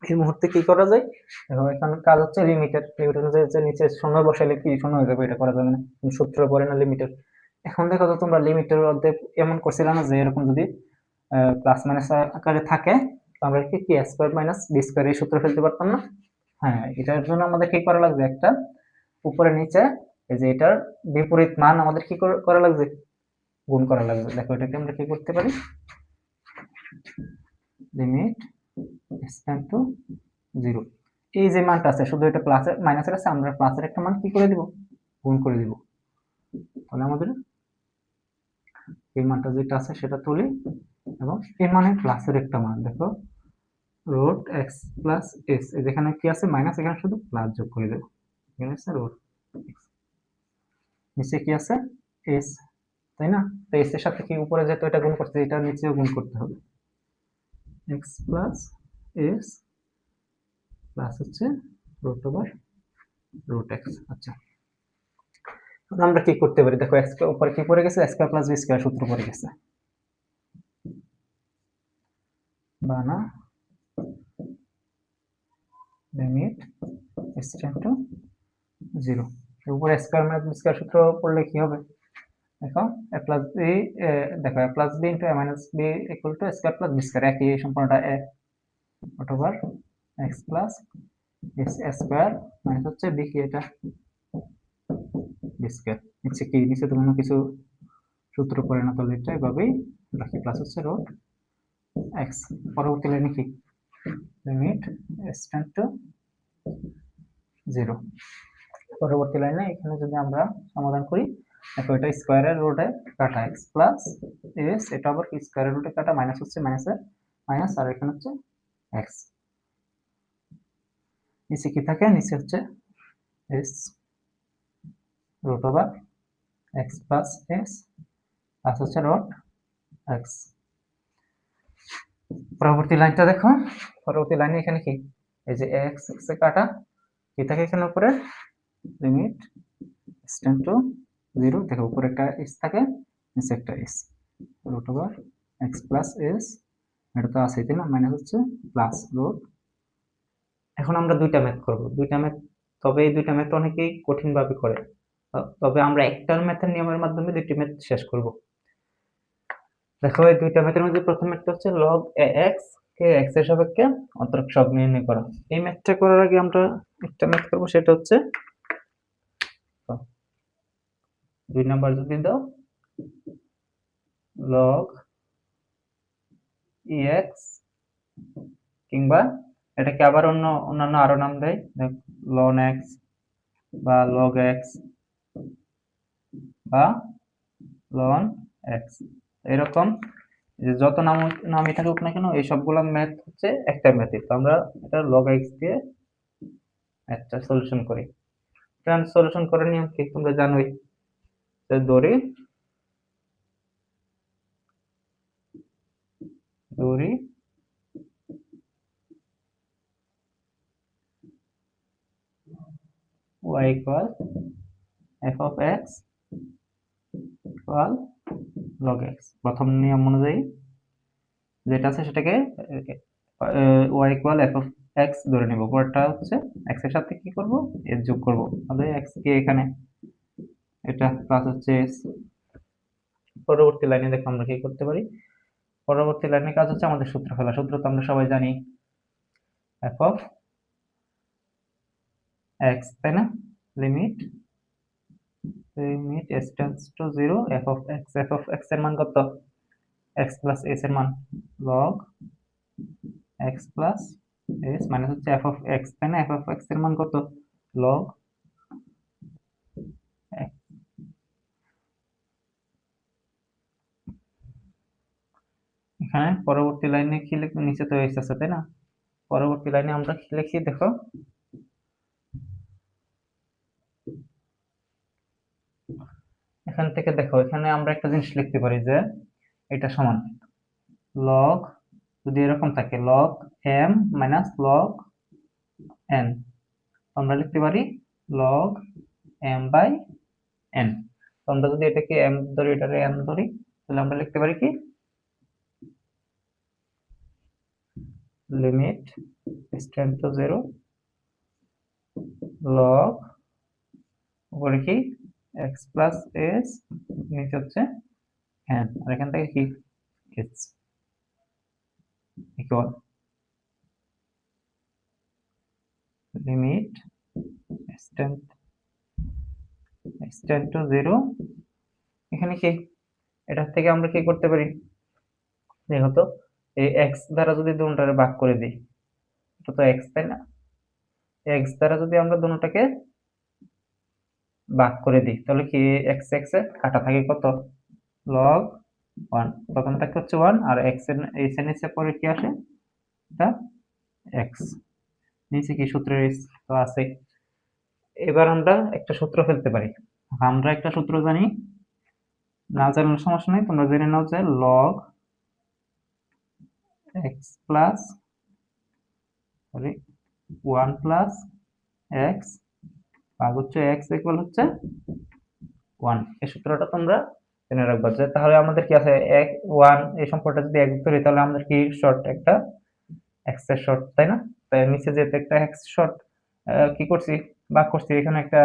এই মুহূর্তে কি করা যায়, দেখো এখানে কাজ হচ্ছে লিমিটের অনুযায়ী যে নিচে শূন্য বসাইলে কি শূন্য হয়ে যাবে, এটা করা যাবে না, সূত্র পড়ে না লিমিটের। এখন দেখো তো তোমরা লিমিটের মধ্যে এমন করছিলে না যে এরকম যদি প্লাস মাইনাস আকারে থাকে আমরা কি a square minus b square এই সূত্র ফেলতে পারতাম না? হ্যাঁ, এটার জন্য আমাদের কি করা লাগবে, একটা উপরে নিচে এই যে এটার বিপরীত মান আমাদের কি করা লাগবে, গুণ করা লাগবে। দেখো এটাকে আমরা কি করতে পারি, লিমিট s টেন্ড টু 0, এই যে মানটা আছে শুধু এটা প্লাস মাইনাসের আছে, আমরা প্লাসের একটা মান কি করে দিব, গুণ করে দিব। তাহলে আমাদের এই মানটা যেটা আছে সেটা তুলি, এবং এই মানে প্লাসের একটা মান, দেখো রুট এক্স প্লাস এস, যেখানে কি আছে মাইনাস, এখানে শুধু প্লাস যোগ করে দেব, এখানে আছে রুট এক্স, নিচে কি আছে এস, তাই না? তো এস এর সাথে কি উপরে যেহেতু এটা গুণ করতে, এটা নিচেও গুণ করতে হবে, এক্স প্লাস এস প্লাস হচ্ছে রুট ওভার রুট এক্স। আচ্ছা, আমরা কি করতে পারি, দেখো এক্স কে উপরে কি পড়ে গেছে, x square plus b square সূত্র পড়ে গেছে, বানা লিমিট s টেন্ড টু 0, উপরে x square minus b square সূত্র পড়লে কি হবে, দেখো a প্লাস বি, দেখো a plus b into a minus b equal to square plus b square, একই সম্পূর্ণটা a over x plus s square minus হচ্ছে b, কি এটা বি স্কয়ার, নিচে কি, নিচে তো কোনো কিছু সূত্র পড়ে না, তাহলে এটা এভাবেই রাখি, প্লাস হচ্ছে রুট এক্স। পরবর্তী লাইনে কি, লিমিট s টেন্ড টু 0, পরবর্তী লাইনে এখানে যদি আমরা সমাধান করি, দেখো এটা স্কয়ারের রুটে কাটা x প্লাস s, এটা আবার কি স্কয়ারের রুটে কাটা, মাইনাস হচ্ছে মাইনাসের মাইনাস, আর এখানে হচ্ছে x, নিচে কি থাকে, নিচে হচ্ছে s root over x plus s plus হচ্ছে রুট x। পরবর্তী লাইনটা দেখো, পরবর্তী লাইনে এখানে কি, এই যে x এ কাটা কি থাকে এখানে উপরে, লিমিট s টেন্ড টু 0, দেখো উপরে একটা s থাকে, নিচে একটা s, root over x plus s, এটা তো আছে তাই না, মাইনাস হচ্ছে প্লাস রুট। এখন আমরা দুইটা ম্যাথ করব, দুইটা ম্যাথ, তবে এই দুইটা ম্যাথ অনেকেই কঠিন ভাবে করে, তবে আমরা একটা ম্যাথের নিয়মের মাধ্যমে দুইটি ম্যাথ শেষ করব। দেখো এই দুইটা ম্যাথের মধ্যে প্রথম ম্যাথটা হচ্ছে log ax কে x এর সাপেক্ষে অন্তরক সহগ নির্ণয় করা। এই ম্যাথটা করার আগে আমরা একটা ম্যাথ করব, সেটা হচ্ছে 2 নাম্বার যদি দাও log ex, কিংবা এটাকে আবার অন্যান্য আরো নাম দেয়, ln x বা log x বা ln x, এরকম যে যত নামই থাকুক না কেন, এই সবগুলো ম্যাথ হচ্ছে একটা ম্যাথই। তো আমরা এটা log x দিয়ে একটা সলিউশন করি। সলিউশন করার নিয়ম কি তোমরা জানোই, দড়ি y equal f of x equal log x। প্রথম নিয়ম অনুযায়ী যেটা আছে সেটাকে y equal f of x ধরে নেব, পরেরটা হচ্ছে x এর সাথে কি করব, s যোগ করব, তাহলে x কে এখানে এটা প্লাস হচ্ছে s। পরবর্তী লাইনে দেখো আমরা কি করতে পারি, পরবর্তী লাইনে কাজ হচ্ছে আমাদের সূত্র ফেলা। সূত্র তো আমরা সবাই জানি, f of x, তাই না, limit s tends to 0, f of x এর মান কত, x প্লাস s এর মান log x plus s minus হচ্ছে f of x, তাই না, f of x এর মান কত, log x। এখানে পরবর্তী লাইনে কি লিখব, নিচে তো s আছে তাই না, পরবর্তী লাইনে আমরা কি লিখি দেখো, এখান থেকে দেখো এখানে আমরা একটা জিনিস লিখতে পারি যে এটা সমান log, যদি এরকম থাকে log m minus log n, আমরা লিখতে পারি log m বাই n। তো আমরা যদি এটাকে m ধরি, এটাকে n ধরি, তাহলে আমরা লিখতে পারি কি, limit s tend to 0 log উপরে কি x প্লাস s, নিচে হচ্ছে n, আর এখান থেকে কি h equal limit extend to 0 এখানে কি এটা থেকে আমরা কি করতে পারি দেখো তো এই x দ্বারা যদি দুটোটারে ভাগ করে দিই এটা তো x তাই না x দ্বারা যদি আমরা দুটোটাকে ভাগ করে দিই তাহলে কি x x এ কাটা থাকে কত log 1 তখন থাকে হচ্ছে 1 আর x এর নিচে পরে কি আসে এটা x নিচে কি সূত্রের তো আছে এবার আমরা একটা সূত্র ফেলতে পারি আমরা একটা সূত্র জানি না জানার সমস্যা নেই তোমরা জেনে নাও যে log x plus 1 plus x ভাগ হচ্ছে x ইকুয়াল হচ্ছে 1 এই সূত্রটা তোমরা জেনে রাখবা যে তাহলে আমাদের কি আছে 1 এই সম্পর্কটা যদি x ধরি তাহলে আমাদের কি শর্ট একটা x এর শর্ট তাই না তাই নিচে যেতে একটা x শর্ট কি করছি ভাগ করছি এখানে একটা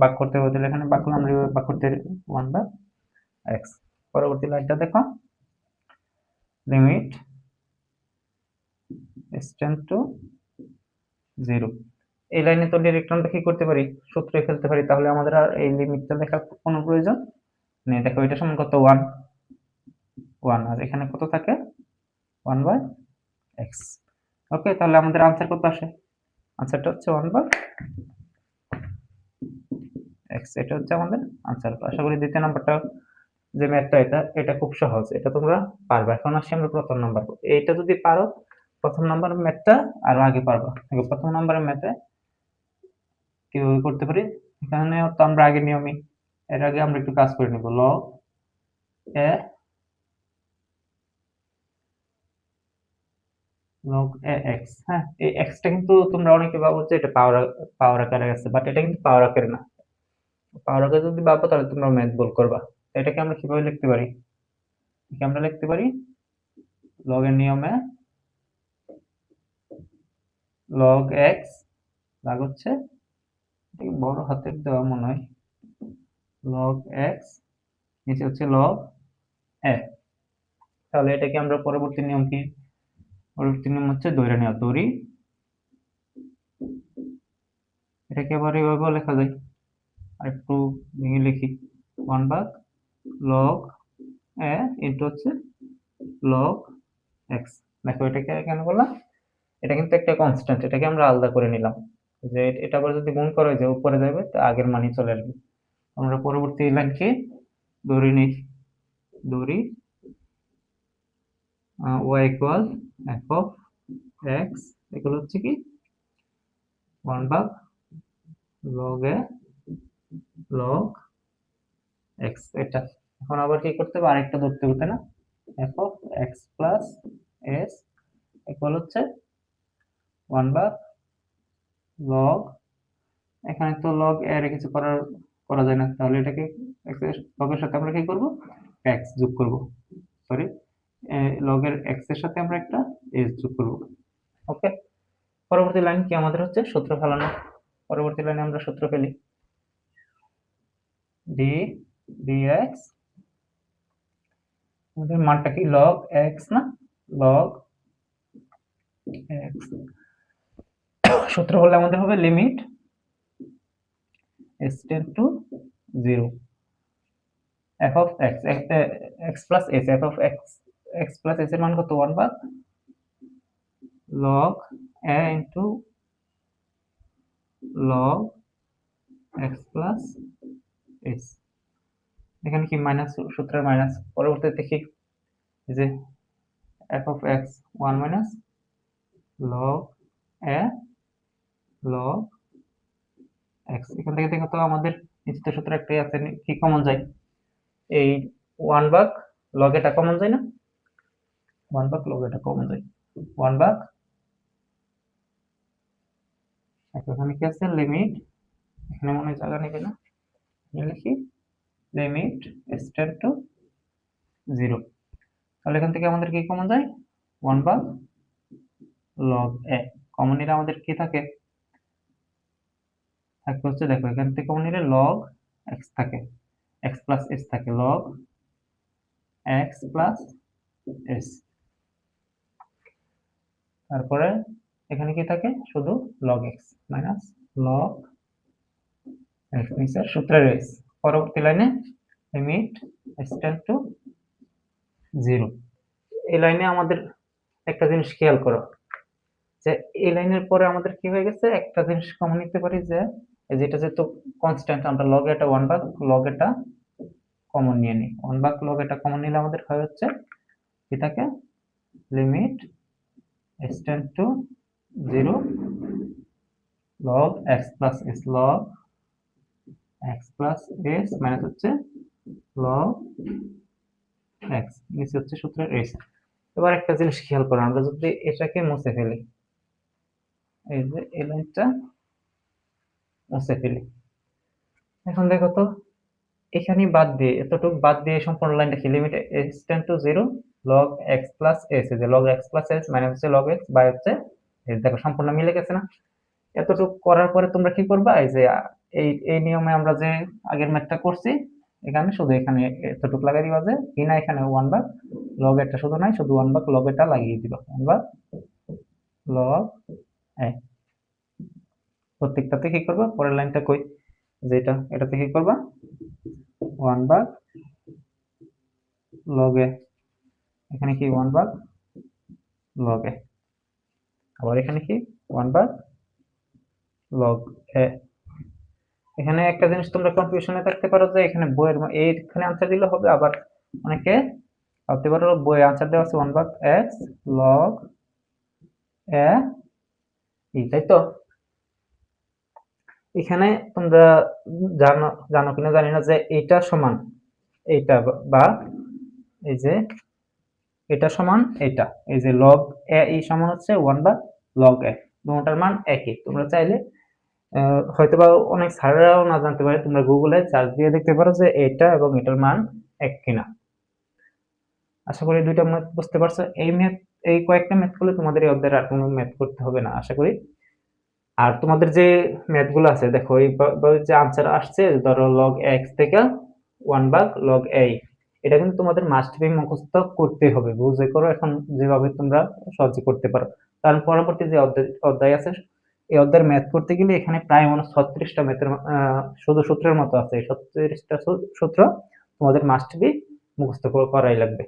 ভাগ করতে হবে তাহলে এখানে ভাগ করলে আমরা ভাগ করতে 1 ভাগ x পরবর্তী লাইনটা দেখো লিমিট extend to 0 এই লাইনে তো ডাইরেক্ট আমরা কি করতে পারি সূত্রে ফেলতে পারি তাহলে আমাদের আর এই লিমিটটা দেখার কোনো প্রয়োজন নেই দেখো এটা সমান কত 1 আর এখানে কত থাকে 1 বাই x ওকে তাহলে আমাদের आंसर কত আসে आंसरটা হচ্ছে 1 বাই x এটা হচ্ছে আমাদের आंसर আশা করি দ্বিতীয় নাম্বারটা যে ম্যাথটা এটা খুব সহজ এটা তোমরা পারবে এখন আসি আমরা প্রথম নাম্বার এইটা যদি পারো প্রথম নাম্বারের ম্যাথটা আরো আগে পারবা প্রথম নাম্বারের ম্যাথে কিভাবে করতে পারি এখানে তো আমরা আগে নিয়মই এর আগে আমরা একটু কাজ করে নেব log x হ্যাঁ এই x টা কিন্তু তোমরা অনেকে ভাবো যে এটা পাওয়ার আকারে আছে বাট এটা কিন্তু পাওয়ার আকারে না পাওয়ার আকারে যদি ভাবো তাহলে তোমরা ম্যাথ ভুল করবা এটাকে আমরা কিভাবে লিখতে পারি আমরা লিখতে পারি log এর নিয়মে log x ভাগ হচ্ছে বড় হাতের দেওয়া মনে হয় log x নিচে হচ্ছে log a তাহলে এটাকে আমরা পরবর্তী নিয়ম কি পরবর্তী নিয়ম হচ্ছে ধরে নেওয়া দড়ি এটাকে আবার এভাবে লেখা যায় আর একটু ভেঙে লিখি 1 ভাগ log a ইনটু হচ্ছে log x দেখো এটাকে কেন বললাম এটা কিন্তু একটা কনস্ট্যান্ট এটাকে আমরা আলাদা করে নিলাম যে এটা আবার যদি গুণ করা যায় উপরে যাবে তো আগের মানই চলে আসবে আমরা পরবর্তী লাইনকে ধরে নিই ধরি y equal f of x এগুলো হচ্ছে কি 1 ভাগ log a log x এটা এখন আবার কি করতে হবে আরেকটা ধরতে হবে না f of x plus s equal হচ্ছে 1 ভাগ log এখানে তো log a এর কিছু করা যায় না তাহলে এটাকে x এর log এর সাথে আমরা কি করব x যোগ করব সরি log এর x এর সাথে আমরা একটা s যোগ করব ওকে পরবর্তী লাইন কি আমাদের হচ্ছে সূত্র ফেলানো পরবর্তী লাইনে আমরা সূত্র ফেলি dx আমাদের মানটা কি log x না log x সূত্র হলে আমাদের হবে limit extend to 0 f of x plus s f of x plus s এর মান কত 1 ভাগ log a into log x plus s এখানে কি মাইনাস সূত্রের মাইনাস পরবর্তীতে দেখি যে f of x 1 minus log a log x এখান থেকে দেখো তো আমাদের নিশ্চিত সূত্র একটাই আছে কি কমন যায় এই 1 ভাগ log এটা কমন যায় না 1 ভাগ log এটা কমন যায় 1 ভাগ এখানে কি আছে লিমিট এখানে মনে জায়গা নেবে না লিখি লিমিট extend to 0 তাহলে এখান থেকে আমাদের কি কমন যায় 1 ভাগ log a কমন নিলে আমাদের কি থাকে থাকবে হচ্ছে দেখো এখান থেকে কমন নিলে log x থাকে x plus s থাকে log x plus s তারপরে এখানে কি থাকে শুধু log x minus log x নিচের সূত্রে রয়েছে। পরবর্তী লাইনে লিমিট x টেন্ড টু 0। এই লাইনে আমাদের একটা জিনিস খেয়াল করো যে এই লাইনের পরে আমাদের কি হয়ে গেছে, একটা জিনিস কমন নিতে পারি যে যেটা যেহেতু কনস্ট্যান্ট, আমরা লগ এটা 1 ভাগ লগ এটা কমন নিয়ে নিই। 1 ভাগ লগ এটা কমন নিলে আমাদের হয় হচ্ছে কি থাকে, limit x tend to 0 log x plus s log x plus s minus হচ্ছে log x নিচে হচ্ছে সূত্রের s। এবার একটা জিনিস খেয়াল করো, আমরা যদি এটাকে মুছে ফেলি, এই যে এই লাইনটা মুছে ফেলি, এখন দেখো তো এখানে বাদ দিয়ে এতটুকু বাদ দিয়ে সম্পূর্ণ লাইনটা কি, limit x tend to 0 log x plus s, এই যে log x plus s minus হচ্ছে log x বাই হচ্ছে এই দেখো সম্পূর্ণ মিলে গেছে না। এতটুকু করার পরে তোমরা কি করবা, এই যে এই নিয়মে আমরা যে আগের ম্যাথটা করছি এখানে শুধু এখানে এতটুকু লাগাই দিবা যে কি না, এখানে 1 ভাগ লগ এটা শুধু নাই, শুধু 1 ভাগ লগ এটা লাগিয়ে দিবা, 1 ভাগ লগ প্রত্যেকটাতে কি করবা, পরের লাইনটা কই যেটা এটাতে কি করবা 1 ভাগ লগ এ, এখানে কি 1 ভাগ লগ এ, আবার এখানে কি 1 ভাগ লগ এ। এখানে একটা জিনিস তোমরা কনফিউশনে থাকতে পারো যে এখানে বইয়ের এইখানে আনসার দিলে হবে, আবার অনেকে ভাবতে পারো বইয়ে আনসার দেওয়া আছে 1 ভাগ x log এ, তাই তো। এখানে তোমরা জানো কিনা জানি না যে এটা সমান এইটা, বা এই যে এটা সমান এটা, এই যে log এ এই সমান হচ্ছে 1 ভাগ log এ, দুটোটার মান একই। তোমরা চাইলে হয়তোবা অনেক স্যাররাও না জানতে পারে, তোমরা গুগলে সার্চ দিয়ে দেখতে পারো যে এটা এবং এটার মান এক কিনা। আশা করি দুইটা ম্যাথ বুঝতে পারছো। এই কয়েকটা ম্যাথ করলে তোমাদের এই অধ্যায়ের আর কোনো ম্যাথ করতে হবে না আশা করি। আর তোমাদের যে ম্যাথগুলো আছে দেখো এই যে আনসার আসছে, ধরো log x থেকে 1 ভাগ log a, এটা কিন্তু তোমাদের মাস্ট বি মুখস্থ করতে হবে, বুঝে করো এখন যেভাবে তোমরা সহজে করতে পারো। কারণ পরবর্তী যে অধ্যায় আছে এই অধ্যায়ের ম্যাথ করতে গেলে এখানে প্রায় 36টা ম্যাথের শুধু সূত্রের মতো আছে, এই 36টা সূত্র তোমাদের মাস্ট বি মুখস্থ করাই লাগবে।